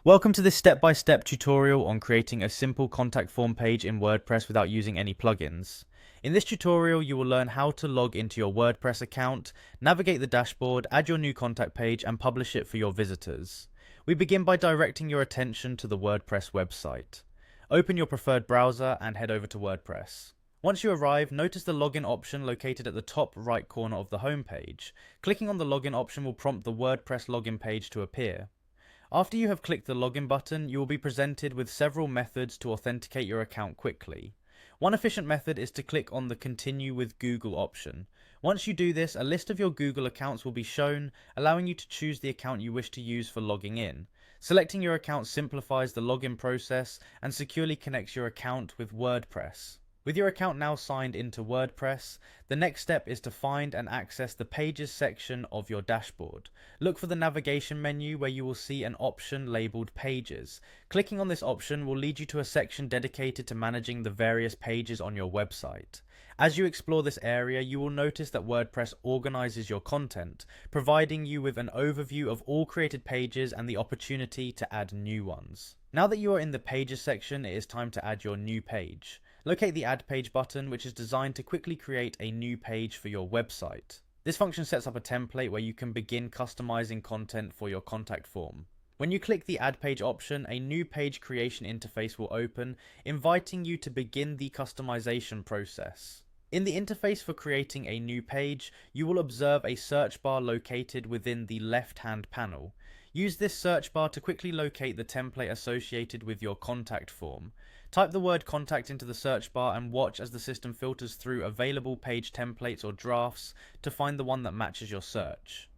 Welcome to this step-by-step tutorial on creating a simple contact form page in WordPress without using any plugins. In this tutorial, you will learn how to log into your WordPress account, navigate the dashboard, add your new contact page, and publish it for your visitors. We begin by directing your attention to the WordPress website. Open your preferred browser and head over to WordPress. Once you arrive, notice the login option located at the top right corner of the home page. Clicking on the login option will prompt the WordPress login page to appear. After you have clicked the login button, you will be presented with several methods to authenticate your account quickly. One efficient method is to click on the Continue with Google option. Once you do this, a list of your Google accounts will be shown, allowing you to choose the account you wish to use for logging in. Selecting your account simplifies the login process and securely connects your account with WordPress. With your account now signed into WordPress, the next step is to find and access the Pages section of your dashboard. Look for the navigation menu where you will see an option labeled Pages. Clicking on this option will lead you to a section dedicated to managing the various pages on your website. As you explore this area, you will notice that WordPress organizes your content, providing you with an overview of all created pages and the opportunity to add new ones. Now that you are in the Pages section, it is time to add your new page. Locate the Add Page button, which is designed to quickly create a new page for your website. This function sets up a template where you can begin customizing content for your contact form. When you click the Add Page option, a new page creation interface will open, inviting you to begin the customization process. In the interface for creating a new page, you will observe a search bar located within the left-hand panel. Use this search bar to quickly locate the template associated with your contact form. Type the word contact into the search bar and watch as the system filters through available page templates or drafts to find the one that matches your search.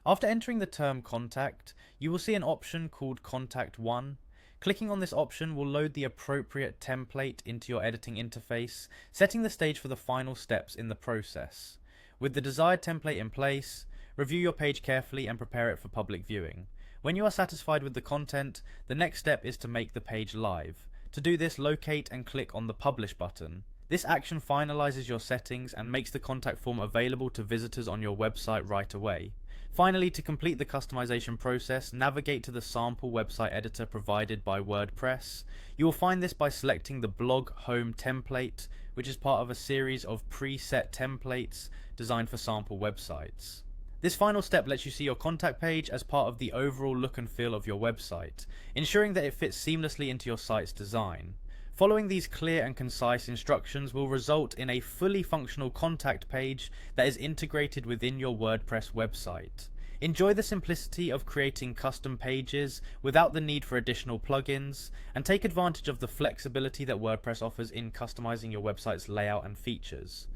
After entering the term contact, you will see an option called Contact 1. Clicking on this option will load the appropriate template into your editing interface, setting the stage for the final steps in the process. With the desired template in place, review your page carefully and prepare it for public viewing. When you are satisfied with the content, the next step is to make the page live. To do this, locate and click on the Publish button. This action finalizes your settings and makes the contact form available to visitors on your website right away. Finally, to complete the customization process, navigate to the sample website editor provided by WordPress. You will find this by selecting the Blog Home template, which is part of a series of preset templates designed for sample websites. This final step lets you see your contact page as part of the overall look and feel of your website, ensuring that it fits seamlessly into your site's design. Following these clear and concise instructions will result in a fully functional contact page that is integrated within your WordPress website. Enjoy the simplicity of creating custom pages without the need for additional plugins, and take advantage of the flexibility that WordPress offers in customizing your website's layout and features.